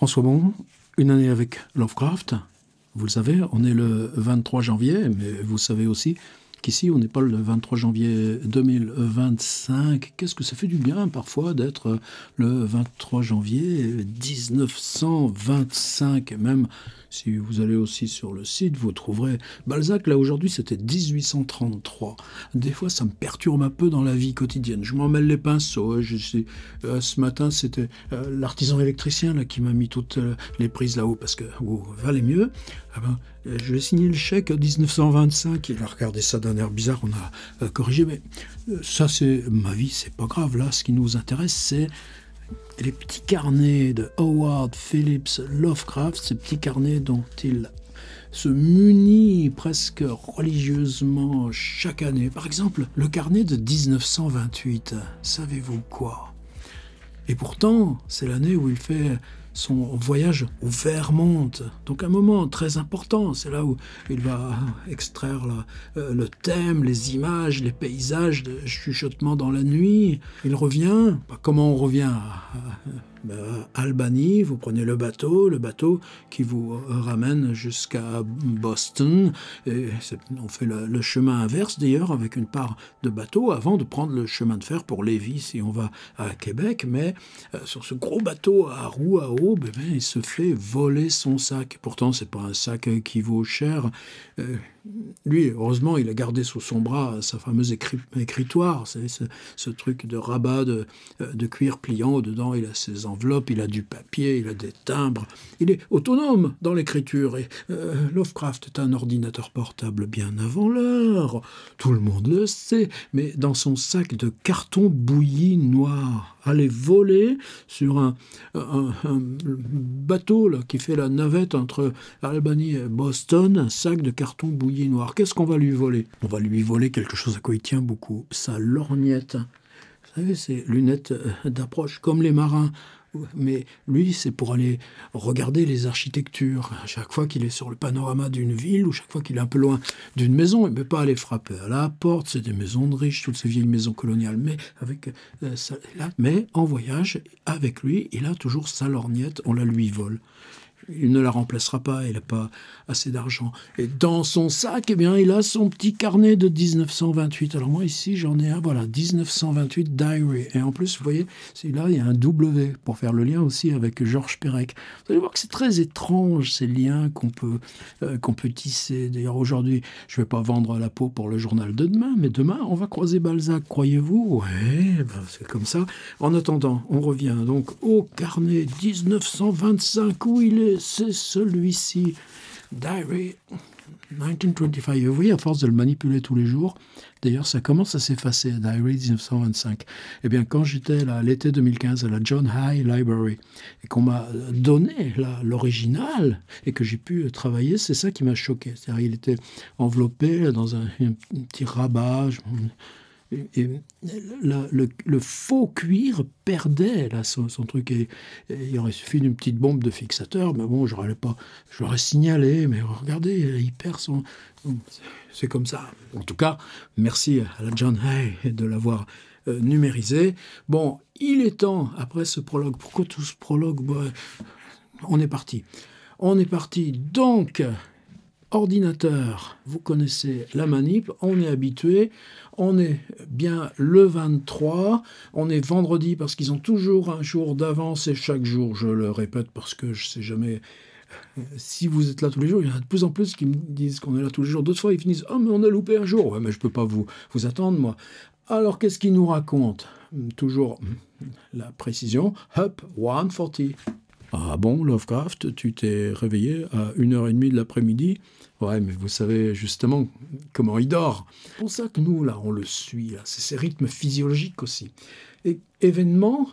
François Bon, une année avec Lovecraft. Vous le savez, on est le 23 janvier, mais vous savez aussi qu'ici, on n'est pas le 23 janvier 2025. Qu'est-ce que ça fait du bien, parfois, d'être le 23 janvier 1925. Et même, si vous allez aussi sur le site, vous trouverez Balzac. Là, aujourd'hui, c'était 1833. Des fois, ça me perturbe un peu dans la vie quotidienne. Je m'en mêle les pinceaux. Ce matin, c'était l'artisan électricien là, qui m'a mis toutes les prises là-haut, parce que valait mieux. Ah ben, je vais signer le chèque 1925. Il a regardé ça d'un air bizarre, on a corrigé, mais ça c'est ma vie, c'est pas grave. Là, ce qui nous intéresse, c'est les petits carnets de Howard Phillips Lovecraft, ces petits carnets dont il se munit presque religieusement chaque année. Par exemple, le carnet de 1928, savez-vous quoi? Et pourtant, c'est l'année où il fait son voyage au Vermont. Donc un moment très important, c'est là où il va extraire le thème, les images, les paysages de chuchotement dans la nuit. Il revient, comment on revient à Albany, vous prenez le bateau qui vous ramène jusqu'à Boston. Et on fait le chemin inverse d'ailleurs, avec une part de bateau, avant de prendre le chemin de fer pour Lévis si on va à Québec. Mais sur ce gros bateau à roues à aube, il se fait voler son sac. Pourtant, c'est pas un sac qui vaut cher. Lui, heureusement, il a gardé sous son bras sa fameuse écritoire, c'est ce truc de rabat de cuir pliant. Dedans, il a ses enveloppes, il a du papier, il a des timbres. Il est autonome dans l'écriture. Et Lovecraft est un ordinateur portable bien avant l'heure. Tout le monde le sait. Mais dans son sac de carton bouilli noir, aller voler sur un bateau là, qui fait la navette entre Albany et Boston, un sac de carton bouilli noir. Qu'est-ce qu'on va lui voler? On va lui voler quelque chose à quoi il tient beaucoup, sa lorgnette. Vous savez, ces lunettes d'approche, comme les marins. Mais lui, c'est pour aller regarder les architectures. À chaque fois qu'il est sur le panorama d'une ville, ou chaque fois qu'il est un peu loin d'une maison, il ne peut pas aller frapper à la porte. C'est des maisons de riches, toutes ces vieilles maisons coloniales. Mais mais en voyage, avec lui, il a toujours sa lorgnette, on la lui vole. Il ne la remplacera pas, il n'a pas assez d'argent. Et dans son sac, eh bien, il a son petit carnet de 1928. Alors moi, ici, j'en ai un, voilà, 1928 Diary. Et en plus, vous voyez, là, il y a un W pour faire le lien aussi avec Georges Perec. Vous allez voir que c'est très étrange, ces liens qu'on peut tisser. D'ailleurs, aujourd'hui, je ne vais pas vendre la peau pour le journal de demain, mais demain, on va croiser Balzac, croyez-vous? Ouais, c'est comme ça. En attendant, on revient donc au carnet 1925, où il est. C'est celui-ci, Diary 1925. Vous voyez, à force de le manipuler tous les jours, d'ailleurs, ça commence à s'effacer, Diary 1925. Eh bien, quand j'étais là, l'été 2015, à la John Hay Library, et qu'on m'a donné l'original, et que j'ai pu travailler, c'est ça qui m'a choqué. C'est-à-dire, il était enveloppé dans un petit rabat. Et le faux cuir perdait là, son truc. Et il aurait suffi d'une petite bombe de fixateur, mais bon, je l'aurais signalé, mais regardez, il perd son... C'est comme ça. En tout cas, merci à la John Hay de l'avoir numérisé. Bon, il est temps, après ce prologue, pourquoi tout ce prologue? On est parti. Donc... ordinateur, vous connaissez la manip, on est habitué, on est bien le 23, on est vendredi parce qu'ils ont toujours un jour d'avance et chaque jour, je le répète parce que je ne sais jamais si vous êtes là tous les jours, il y en a de plus en plus qui me disent qu'on est là tous les jours, d'autres fois ils finissent « Ah mais on a loupé un jour !» Ouais mais je ne peux pas vous attendre moi. Alors qu'est-ce qu'ils nous racontent? Toujours la précision, Up 140. Ah bon, Lovecraft, tu t'es réveillé à 1h30 de l'après-midi? Ouais, mais vous savez justement comment il dort. C'est pour ça que nous, là, on le suit. Là. C'est ses rythmes physiologiques aussi. Et événement,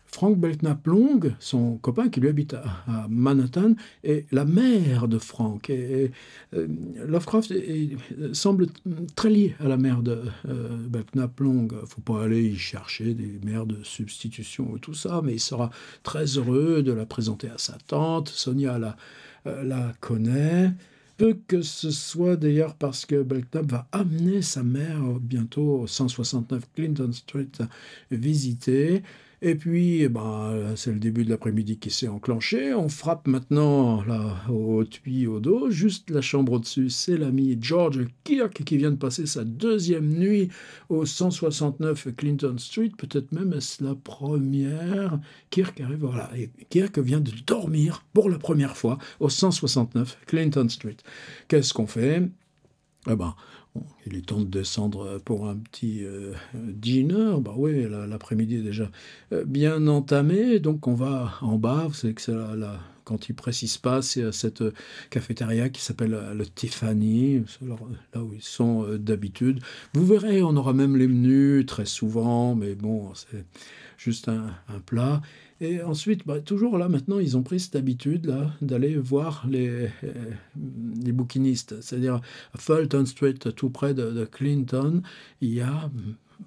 Frank Belknap Long, son copain qui lui habite à Manhattan, est la mère de Frank. Et Lovecraft semble très lié à la mère de Belknap Long. Il ne faut pas aller y chercher des mères de substitution et tout ça, mais il sera très heureux de la présenter à sa tante. Sonia la connaît. Peu que ce soit d'ailleurs parce que Belknap va amener sa mère bientôt au 169 Clinton Street visiter. Et puis, eh ben, c'est le début de l'après-midi qui s'est enclenché. On frappe maintenant là, au tuyau au dos. Juste la chambre au-dessus, c'est l'ami George Kirk qui vient de passer sa deuxième nuit au 169 Clinton Street. Peut-être même est-ce la première. Kirk arrive, voilà. Et Kirk vient de dormir pour la première fois au 169 Clinton Street. Qu'est-ce qu'on fait? Eh ben, il est temps de descendre pour un petit dinner. Bah oui, l'après-midi est déjà bien entamé, donc on va en bas. Vous savez que c'est quand il ne précise pas, c'est à cette cafétéria qui s'appelle le Tiffany, là où ils sont d'habitude. Vous verrez, on aura même les menus très souvent, mais bon, c'est juste un plat. Et ensuite, bah, toujours là, maintenant, ils ont pris cette habitude là d'aller voir les bouquinistes. C'est-à-dire, à Fulton Street, tout près de Clinton, il y a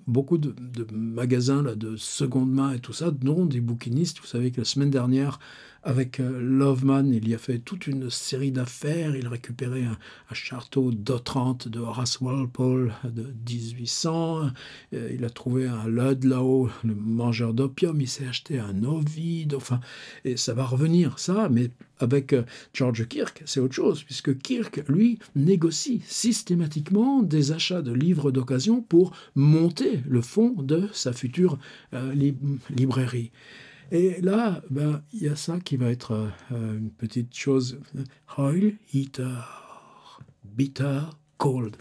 beaucoup de magasins là, de seconde main et tout ça, dont des bouquinistes. Vous savez que la semaine dernière, avec Loveman, il y a fait toute une série d'affaires. Il récupérait un château d'Otrante de Horace Walpole de 1800. Il a trouvé un Ludlow, le mangeur d'opium. Il s'est acheté un Ovid. Enfin, et ça va revenir, ça. Mais avec George Kirk, c'est autre chose, puisque Kirk, lui, négocie systématiquement des achats de livres d'occasion pour monter le fonds de sa future librairie. Et là, ben, il y a ça qui va être une petite chose. Oil heater, bitter cold.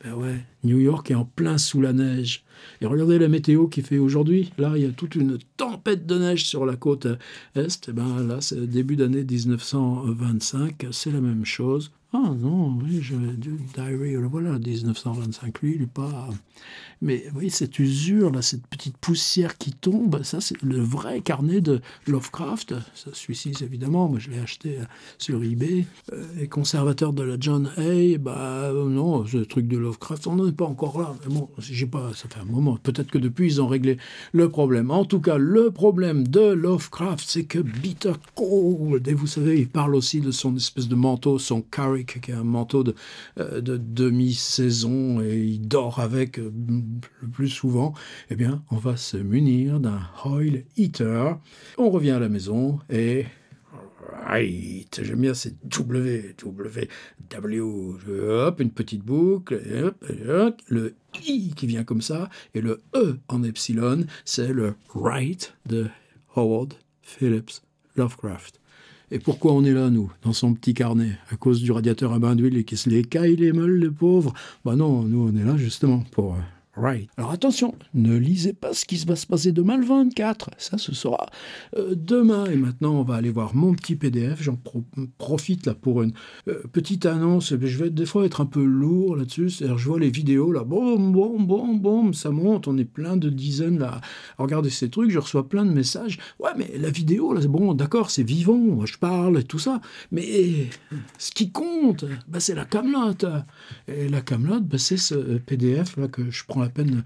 Ben ouais, New York est en plein sous la neige. Et regardez la météo qu'il fait aujourd'hui. Là, il y a toute une tempête de neige sur la côte est. Et ben là, c'est le début d'année 1925. C'est la même chose. Ah non, oui, j'avais du diary. Voilà, 1925. Lui, il n'est pas... Mais vous voyez, cette usure, là, cette petite poussière qui tombe, ça, c'est le vrai carnet de Lovecraft. Celui-ci, évidemment, moi, je l'ai acheté sur eBay. Et conservateur de la John Hay, bah non, ce truc de Lovecraft, on n'en est pas encore là. Mais bon, j'ai pas, ça fait un moment. Peut-être que depuis, ils ont réglé le problème. En tout cas, le problème de Lovecraft, c'est que Bitter Cold, et vous savez, il parle aussi de son espèce de manteau, son Carrick, qui est un manteau de demi-saison, et il dort avec le plus souvent. Eh bien, on va se munir d'un oil heater. On revient à la maison et... Right. J'aime bien, c'est W, hop, une petite boucle, et hop, le I qui vient comme ça, et le E en epsilon, c'est le right de Howard Phillips Lovecraft. Et pourquoi on est là, nous, dans son petit carnet? À cause du radiateur à bain d'huile et qui se les caille les meules, les pauvres? Bah non, nous, on est là justement pour... Right. Alors attention, ne lisez pas ce qui va se passer demain le 24. Ça, ce sera demain. Et maintenant, on va aller voir mon petit PDF. J'en profite là pour une petite annonce. Je vais des fois être un peu lourd là-dessus. C'est-à-dire, je vois les vidéos là, boum, ça monte. On est plein de dizaines là à regarder ces trucs. Je reçois plein de messages. Ouais, mais la vidéo, là, bon, d'accord, c'est vivant. Moi, je parle et tout ça. Mais ce qui compte, bah, c'est la camelote. Et la camelote, bah, c'est ce PDF là que je prends la peine.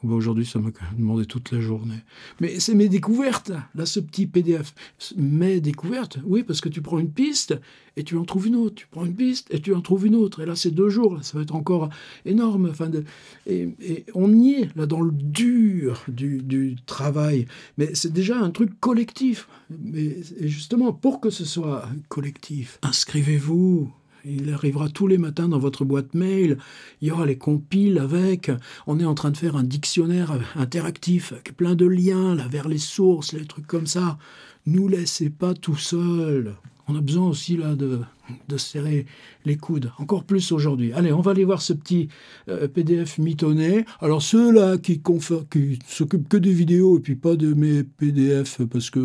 Aujourd'hui, ça m'a demandé toute la journée. Mais c'est mes découvertes, là, ce petit PDF. Mes découvertes, oui, parce que tu prends une piste et tu en trouves une autre. Tu prends une piste et tu en trouves une autre. Et là, c'est 2 jours. Là, ça va être encore énorme. Et on y est, là, dans le dur du travail. Mais c'est déjà un truc collectif. Et justement, pour que ce soit collectif, inscrivez-vous. Il arrivera tous les matins dans votre boîte mail. Il y aura les compiles avec. On est en train de faire un dictionnaire interactif avec plein de liens là, vers les sources, les trucs comme ça. Nous laissez pas tout seuls. On a besoin aussi là de serrer les coudes, encore plus aujourd'hui. Allez, on va aller voir ce petit PDF mitonné. Alors ceux-là qui s'occupent que des vidéos et puis pas de mes PDF parce que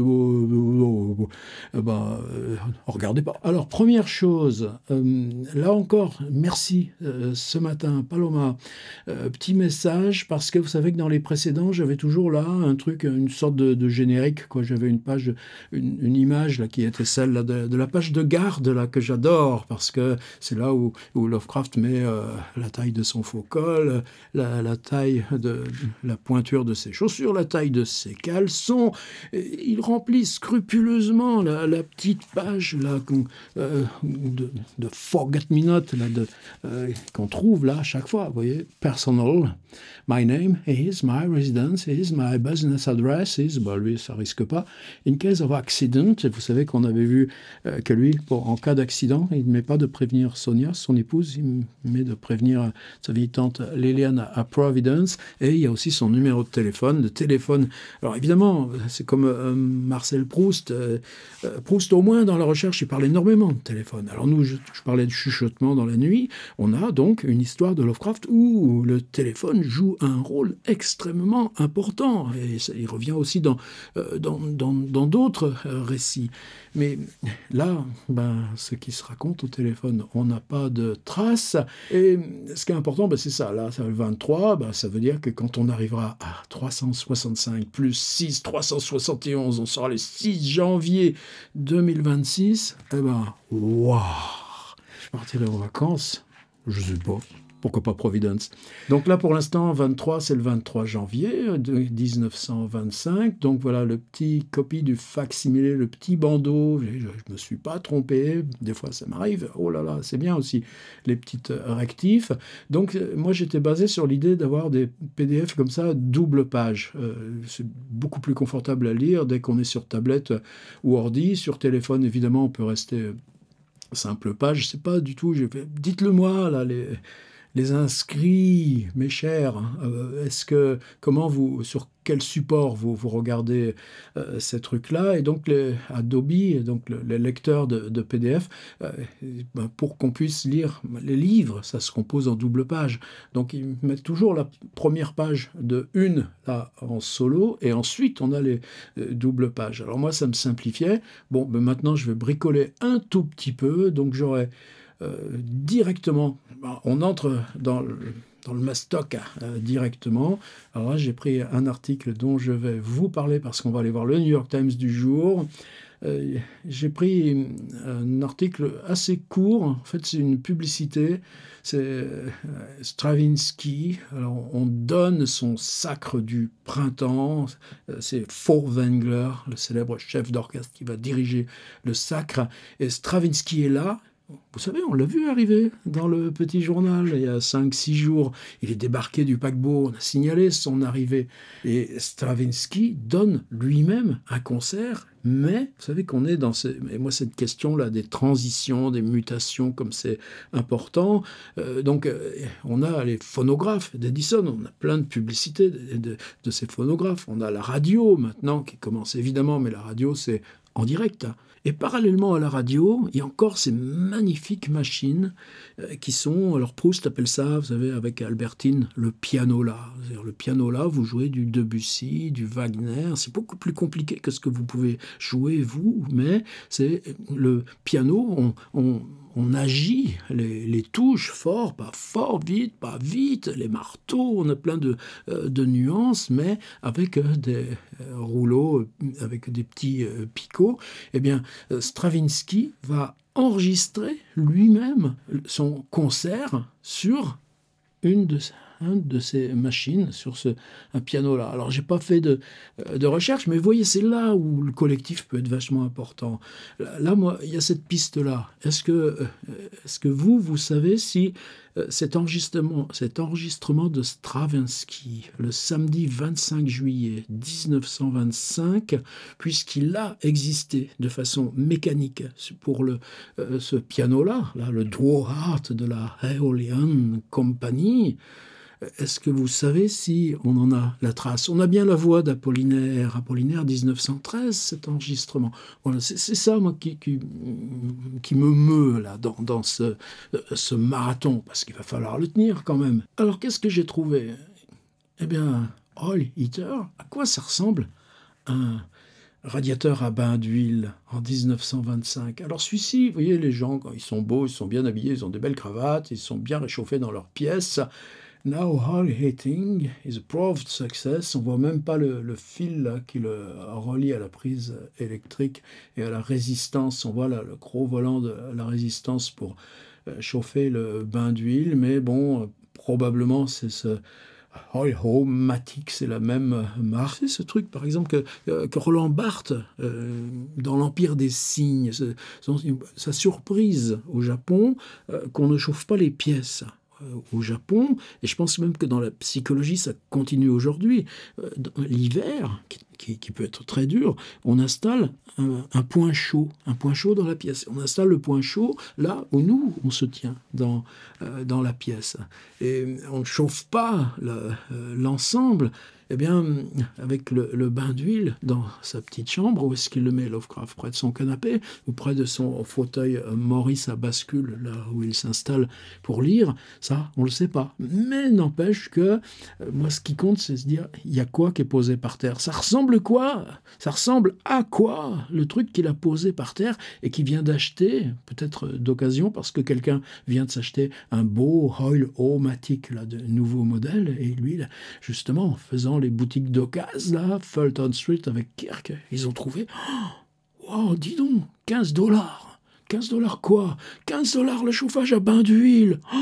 regardez pas. Alors première chose, là encore, merci ce matin, Paloma. Petit message parce que vous savez que dans les précédents, j'avais toujours là un truc, une sorte de générique, quoi. J'avais une page, une image là qui était celle là, de la page de garde là que j'avais j'adore, parce que c'est là où Lovecraft met la taille de son faux col, la taille de la pointure de ses chaussures, la taille de ses caleçons. Et il remplit scrupuleusement la petite page là, de Forget-Me-Not qu'on trouve là à chaque fois. Vous voyez, personal, my name is, my residence is, my business address is, bah lui ça risque pas, in case of accident. Et vous savez qu'on avait vu que lui, en cas d'accident, il ne met pas de prévenir Sonia, son épouse, il met de prévenir sa vieille tante Liliane à Providence. Et il y a aussi son numéro de téléphone. Alors évidemment, c'est comme Marcel Proust. Proust, au moins, dans la recherche, il parle énormément de téléphone. Alors nous, je parlais de chuchotement dans la nuit. On a donc une histoire de Lovecraft où le téléphone joue un rôle extrêmement important. Et il revient aussi dans d'autres récits. Mais là, ce qui se raconte au téléphone, on n'a pas de traces. Et ce qui est important, c'est ça. Là, ça le 23, ça veut dire que quand on arrivera à 365 plus 6, 371, on sera le 6 janvier 2026, waouh, je partirai en vacances, je sais pas. Pourquoi pas Providence? Donc là, pour l'instant, 23, c'est le 23 janvier 1925. Donc voilà, le petit copie du facsimilé, le petit bandeau. Je ne me suis pas trompé. Des fois, ça m'arrive. Oh là là, c'est bien aussi, les petites rectifs. Donc moi, j'étais basé sur l'idée d'avoir des PDF comme ça, double page. C'est beaucoup plus confortable à lire dès qu'on est sur tablette ou ordi. Sur téléphone, évidemment, on peut rester simple page. Je sais pas du tout. Dites-le moi, là, les inscrits, mes chers, sur quel support vous regardez ces trucs-là? Et donc Adobe, donc le lecteur de PDF, pour qu'on puisse lire les livres, ça se compose en double page. Donc ils mettent toujours la première page de une là en solo, et ensuite on a les doubles pages. Alors moi, ça me simplifiait. Bon, maintenant je vais bricoler un tout petit peu, donc j'aurai directement, on entre dans le mastoc directement. Alors là, j'ai pris un article dont je vais vous parler parce qu'on va aller voir le New York Times du jour. J'ai pris un article assez court. En fait, c'est une publicité. C'est Stravinsky. Alors, on donne son sacre du printemps. C'est Furtwängler, le célèbre chef d'orchestre qui va diriger le sacre. Et Stravinsky est là. Vous savez, on l'a vu arriver dans le petit journal il y a 5-6 jours. Il est débarqué du paquebot, on a signalé son arrivée. Et Stravinsky donne lui-même un concert, mais vous savez qu'on est dans cette question-là des transitions, des mutations, comme c'est important. On a les phonographes d'Edison, on a plein de publicités de ces phonographes. On a la radio maintenant qui commence évidemment, mais la radio c'est en direct. Et parallèlement à la radio, il y a encore ces magnifiques machines qui sont, alors Proust appelle ça, vous savez, avec Albertine, le pianola. C'est-à-dire le pianola, vous jouez du Debussy, du Wagner, c'est beaucoup plus compliqué que ce que vous pouvez jouer vous, mais c'est le piano, on agit les touches fort, pas fort, vite, pas vite, les marteaux, on a plein de nuances, mais avec des rouleaux, avec des petits picots. Eh bien, Stravinsky va enregistrer lui-même son concert sur une de ces machines, sur un piano-là. Alors, j'ai pas fait de recherche, mais vous voyez, c'est là où le collectif peut être vachement important. Là, moi, il y a cette piste-là. Est-ce que vous savez si cet enregistrement de Stravinsky, le samedi 25 juillet 1925, puisqu'il a existé de façon mécanique pour ce piano-là, le Dwohart de la Aeolian Company, est-ce que vous savez si on en a la trace? On a bien la voix d'Apollinaire, Apollinaire 1913, cet enregistrement. Voilà, c'est ça, moi, qui me meut là, dans ce marathon, parce qu'il va falloir le tenir quand même. Alors, qu'est-ce que j'ai trouvé? Eh bien, Oil Heater, à quoi ça ressemble un radiateur à bain d'huile en 1925. Alors celui-ci, vous voyez, les gens, quand ils sont beaux, ils sont bien habillés, ils ont des belles cravates, ils sont bien réchauffés dans leur pièce. Now hard hitting is a proved success. On voit même pas le fil là, qui le relie à la prise électrique et à la résistance. On voit là, le gros volant de la résistance pour chauffer le bain d'huile, mais bon, probablement c'est ce Hoyhoe-Matic, c'est la même marque. C'est ce truc, par exemple, que Roland Barthes, dans l'Empire des Cygnes, sa surprise au Japon, qu'on ne chauffe pas les pièces. Au Japon, et je pense même que dans la psychologie, ça continue aujourd'hui. L'hiver, qui peut être très dur, on installe un point chaud dans la pièce. On installe le point chaud là où nous, on se tient dans la pièce. Et on ne chauffe pas l'ensemble. Eh bien, avec le bain d'huile dans sa petite chambre, où est-ce qu'il le met, Lovecraft? Près de son canapé ou près de son fauteuil Maurice à bascule, là où il s'installe pour lire? Ça, on ne le sait pas. Mais n'empêche que, moi, ce qui compte, c'est se dire, il y a quoi qui est posé par terre? Ça ressemble quoi? Ça ressemble à quoi? Le truc qu'il a posé par terre et qu'il vient d'acheter, peut-être d'occasion, parce que quelqu'un vient de s'acheter un beau Hoyhoe-Matic, là, de nouveau modèle, et lui, là, justement, en faisant les boutiques d'occasion, là, Fulton Street avec Kirk, ils ont trouvé, oh, dis donc, $15. $15 quoi? $15 le chauffage à bain d'huile. Oh,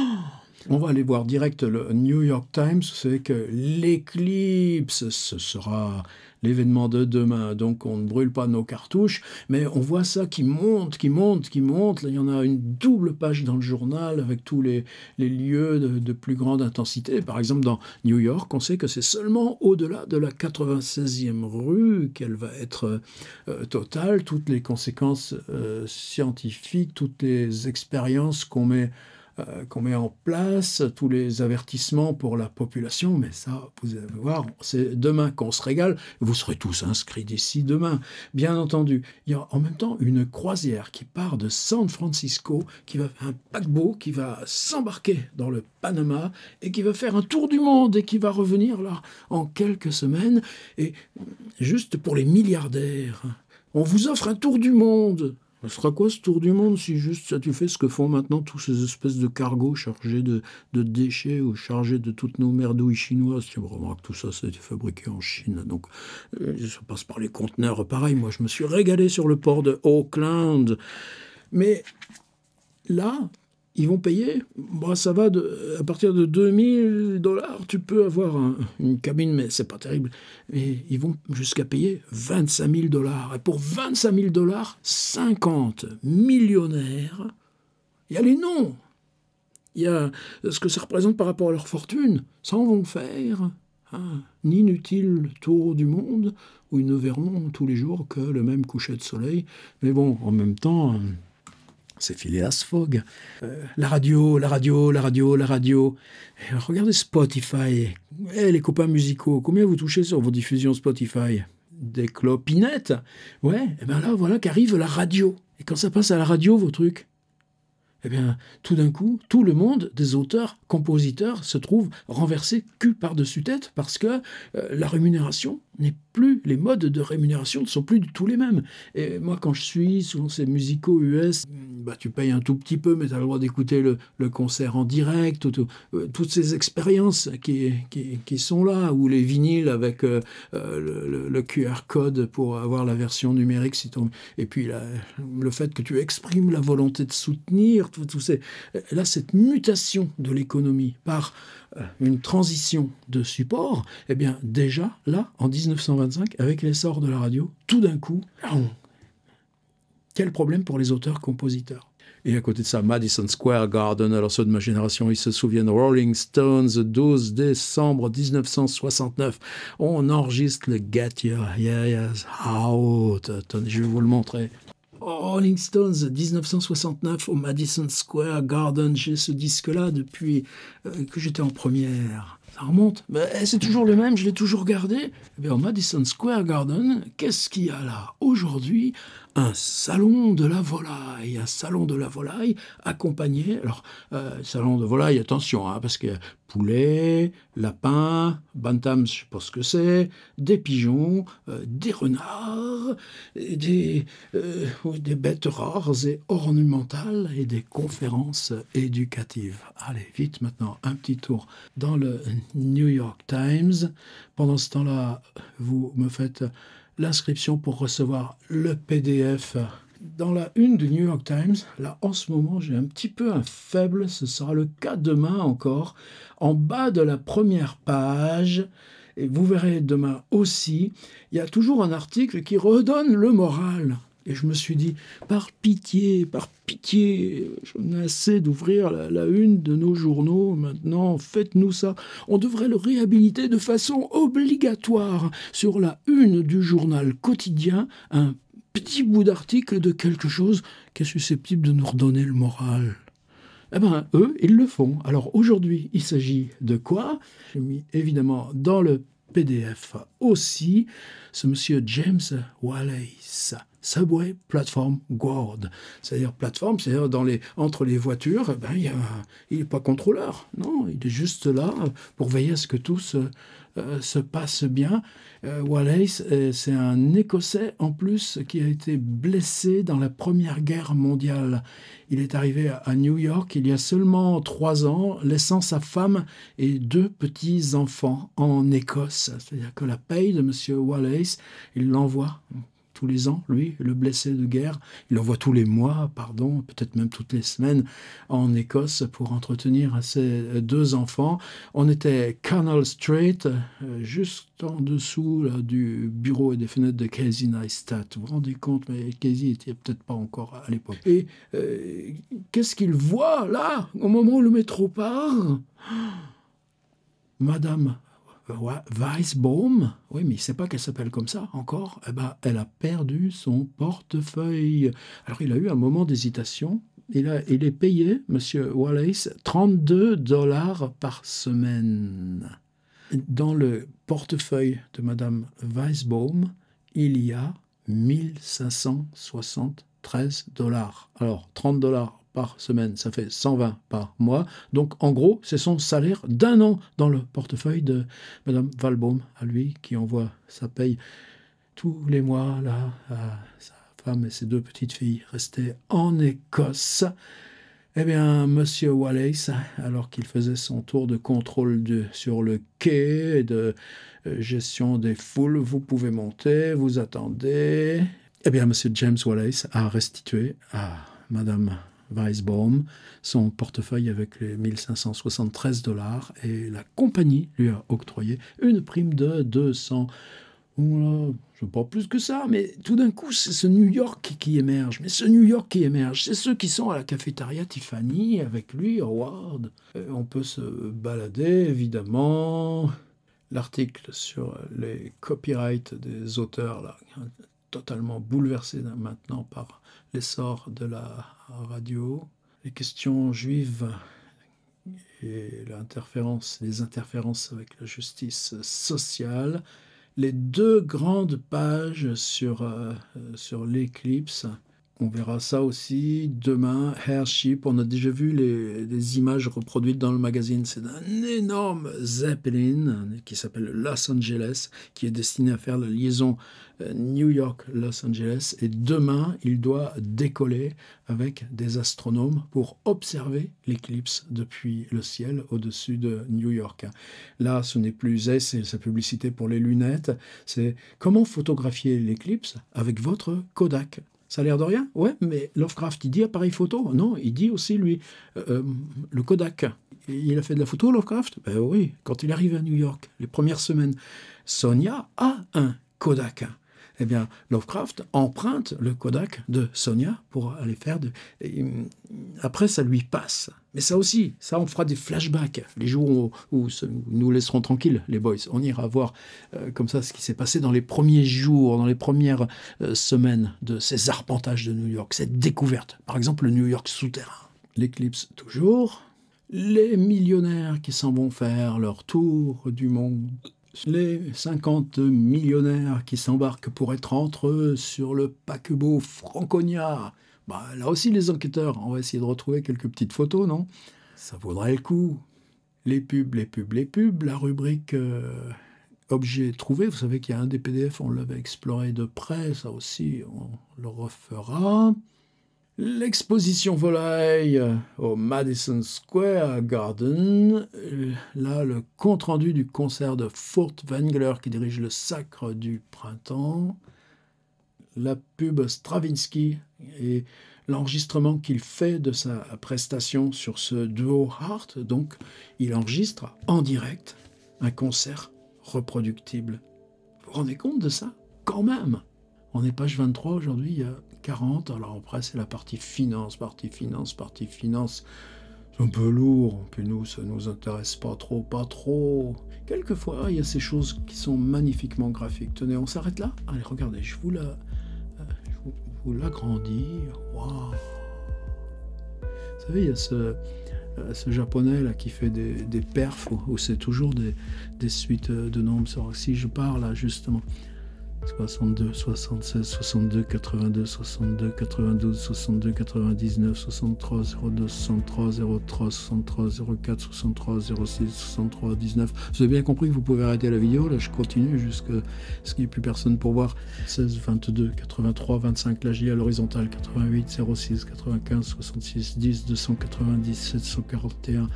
on va aller voir direct le New York Times. Vous savez que l'éclipse, ce sera l'événement de demain, donc on ne brûle pas nos cartouches, mais on voit ça qui monte. Là, il y en a une double page dans le journal avec tous les lieux de plus grande intensité. Par exemple, dans New York, on sait que c'est seulement au-delà de la 96e rue qu'elle va être totale. Toutes les conséquences scientifiques, toutes les expériences qu'on met en place, tous les avertissements pour la population, mais ça, vous allez voir, c'est demain qu'on se régale, vous serez tous inscrits d'ici demain. Bien entendu, il y a en même temps une croisière qui part de San Francisco, un paquebot qui va s'embarquer dans le Panama et qui va faire un tour du monde et qui va revenir là en quelques semaines, et juste pour les milliardaires, on vous offre un tour du monde. Ce sera quoi ce tour du monde si juste ça tu fais ce que font maintenant tous ces espèces de cargos chargés de déchets ou chargés de toutes nos merdouilles chinoises? Tu remarques, tout ça, ça a été fabriqué en Chine, donc ça passe par les conteneurs. Pareil, moi je me suis régalé sur le port de Auckland. Mais là, ils vont payer, ça va à partir de $2000, tu peux avoir une cabine, mais c'est pas terrible. Et ils vont jusqu'à payer $25 000. Et pour $25 000, 50 millionnaires, il y a les noms. Il y a ce que ça représente par rapport à leur fortune. Ça en vont faire un inutile tour du monde où ils ne verront tous les jours que le même coucher de soleil. Mais bon, en même temps, c'est Phileas Fogg. La radio. Et regardez Spotify. Les copains musicaux, combien vous touchez sur vos diffusions Spotify? Des clopinettes? Ouais, et bien là, voilà qu'arrive la radio. Et quand ça passe à la radio, vos trucs, eh bien, tout d'un coup, tout le monde des auteurs, compositeurs se trouve renversé cul par-dessus tête parce que la rémunération n'est plus, les modes de rémunération ne sont plus du tout les mêmes. Et moi, quand je suis souvent ces musicaux US, tu payes un tout petit peu, mais tu as le droit d'écouter le concert en direct, toutes ces expériences qui sont là, ou les vinyles avec le QR code pour avoir la version numérique. Et puis le fait que tu exprimes la volonté de soutenir, là, cette mutation de l'économie par une transition de support, eh bien déjà, là, en 1925, avec l'essor de la radio, tout d'un coup, quel problème pour les auteurs-compositeurs. Et à côté de ça, Madison Square Garden, alors ceux de ma génération, ils se souviennent, Rolling Stones, 12 décembre 1969, on enregistre le Get Your Yes Out. Attendez, je vais vous le montrer. Rolling Stones, 1969, au Madison Square Garden. J'ai ce disque-là depuis que j'étais en première. Ça remonte. Mais c'est toujours le même, je l'ai toujours gardé. Eh bien, au Madison Square Garden, qu'est-ce qu'il y a là? Aujourd'hui, un salon de la volaille accompagné. Alors, salon de volaille, attention, parce que poulets, lapins, bantams, je sais pas ce que c'est, des pigeons, des renards, et des bêtes rares et ornementales et des conférences éducatives. Allez, vite maintenant, un petit tour dans le New York Times. Pendant ce temps-là, vous me faites l'inscription pour recevoir le PDF. Dans la une du New York Times, là en ce moment j'ai un petit peu un faible, ce sera le cas demain encore, en bas de la première page, et vous verrez demain aussi, il y a toujours un article qui redonne le moral. Et je me suis dit, par pitié, j'en ai assez d'ouvrir la une de nos journaux maintenant, faites-nous ça. On devrait le réhabiliter de façon obligatoire sur la une du journal quotidien, un petit bout d'article de quelque chose qui est susceptible de nous redonner le moral. Eh bien, eux, ils le font. Alors aujourd'hui, il s'agit de quoi? J'ai mis évidemment dans le PDF aussi ce monsieur James Wallace, Subway Platform Guard. C'est-à-dire plateforme, c'est-à-dire entre les voitures, il n'est pas contrôleur. Non, il est juste là pour veiller à ce que tout se passe bien. Wallace, c'est un Écossais en plus qui a été blessé dans la Première Guerre mondiale. Il est arrivé à New York il y a seulement 3 ans, laissant sa femme et 2 petits-enfants en Écosse. C'est-à-dire que la paye de M. Wallace, il l'envoie tous les ans, lui, le blessé de guerre. Il l'envoie tous les mois, peut-être même toutes les semaines, en Écosse pour entretenir ses 2 enfants. On était Canal Street, juste en dessous là, du bureau et des fenêtres de Casey Neistat. Vous vous rendez compte, mais Casey n'était peut-être pas encore à l'époque. Et qu'est-ce qu'il voit là, au moment où le métro part? Madame Weisbaum, oui, mais il ne sait pas qu'elle s'appelle comme ça encore. Eh ben, elle a perdu son portefeuille. Alors, il a eu un moment d'hésitation. Il est payé, Monsieur Wallace, $32 par semaine. Dans le portefeuille de Madame Weisbaum, il y a $1 573. Alors, $30 par semaine, ça fait 120 par mois. Donc, en gros, c'est son salaire d'1 an dans le portefeuille de Mme Weisbaum, à lui, qui envoie sa paye tous les mois là, à sa femme et ses 2 petites filles restées en Écosse. Eh bien, Monsieur Wallace, alors qu'il faisait son tour de contrôle sur le quai et de gestion des foules, vous pouvez monter, vous attendez. Eh bien, Monsieur James Wallace a restitué à Madame Weisbaum son portefeuille avec les $1 573 et la compagnie lui a octroyé une prime de 200. Voilà, je ne sais pas plus que ça, mais tout d'un coup, c'est ce New York qui émerge. Mais ce New York qui émerge, c'est ceux qui sont à la cafétéria Tiffany avec lui, Howard. On peut se balader, évidemment. L'article sur les copyrights des auteurs, là, totalement bouleversé maintenant par l'essor de la radio. Les questions juives et les interférences avec la justice sociale. Les 2 grandes pages sur l'éclipse. On verra ça aussi demain. Airship, on a déjà vu les images reproduites dans le magazine. C'est un énorme Zeppelin qui s'appelle Los Angeles, qui est destiné à faire la liaison New York-Los Angeles. Et demain, il doit décoller avec des astronomes pour observer l'éclipse depuis le ciel au-dessus de New York. Là, ce n'est plus c'est sa publicité pour les lunettes. C'est comment photographier l'éclipse avec votre Kodak. Ça a l'air de rien? Ouais, mais Lovecraft, il dit appareil photo? Non, il dit aussi, lui, le Kodak. Il a fait de la photo, Lovecraft? Ben oui, quand il arrive à New York, les premières semaines. Sonia a un Kodak. Eh bien, Lovecraft emprunte le Kodak de Sonia pour aller faire après, ça lui passe. Mais ça aussi, ça, on fera des flashbacks. Les jours où nous laisserons tranquilles, les boys. On ira voir comme ça ce qui s'est passé dans les premiers jours, dans les premières semaines de ces arpentages de New York, cette découverte. Par exemple, le New York souterrain. L'éclipse, toujours. Les millionnaires qui s'en vont faire leur tour du monde. Les 50 millionnaires qui s'embarquent pour être entre eux sur le paquebot Franconia. Là aussi, les enquêteurs, on va essayer de retrouver quelques petites photos, non? Ça vaudrait le coup. les pubs, les pubs, les pubs, la rubrique objets trouvés. Vous savez qu'il y a un des PDF, on l'avait exploré de près, ça aussi, on le refera. L'exposition volaille au Madison Square Garden. Là, le compte-rendu du concert de Furtwängler qui dirige le Sacre du Printemps. La pub Stravinsky et l'enregistrement qu'il fait de sa prestation sur ce duo Heart. Donc, il enregistre en direct un concert reproductible. Vous vous rendez compte de ça? Quand même! On est page 23 aujourd'hui, il y a 40. Alors après, c'est la partie finance. C'est un peu lourd, puis nous, ça ne nous intéresse pas trop. Quelquefois, il y a ces choses qui sont magnifiquement graphiques. Tenez, on s'arrête là? Allez, regardez, je vous l'agrandis. Waouh! Vous savez, il y a ce japonais là qui fait des perfs où c'est toujours des suites de nombres. Si je pars là, justement, 62, 76, 62, 82, 62, 92, 62, 99, 63, 02, 63, 03, 63, 04, 63, 06, 63, 19. Vous avez bien compris que vous pouvez arrêter la vidéo. Là, je continue jusqu'à ce qu'il n'y ait plus personne pour voir. 16, 22, 83, 25. Là, j'y ai à l'horizontale. 88, 06, 95, 66, 10, 290, 741.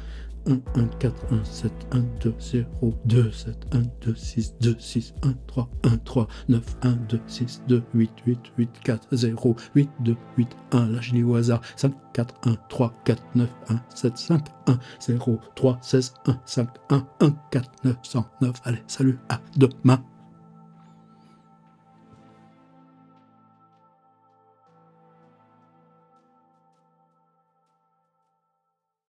1, 1, 4, 1, 7, 1, 2, 0, 2, 7, 1, 2, 6, 2, 6, 1, 3, 1, 3, 9, 1, 2, 6, 2, 8, 8, 8, 4, 0, 8, 2, 8, 1. Là, je lis au hasard. 5, 4, 1, 3, 4, 9, 1, 7, 5, 1, 0, 3, 16, 1, 5, 1, 1, 4, 9, 109. Allez, salut, à demain.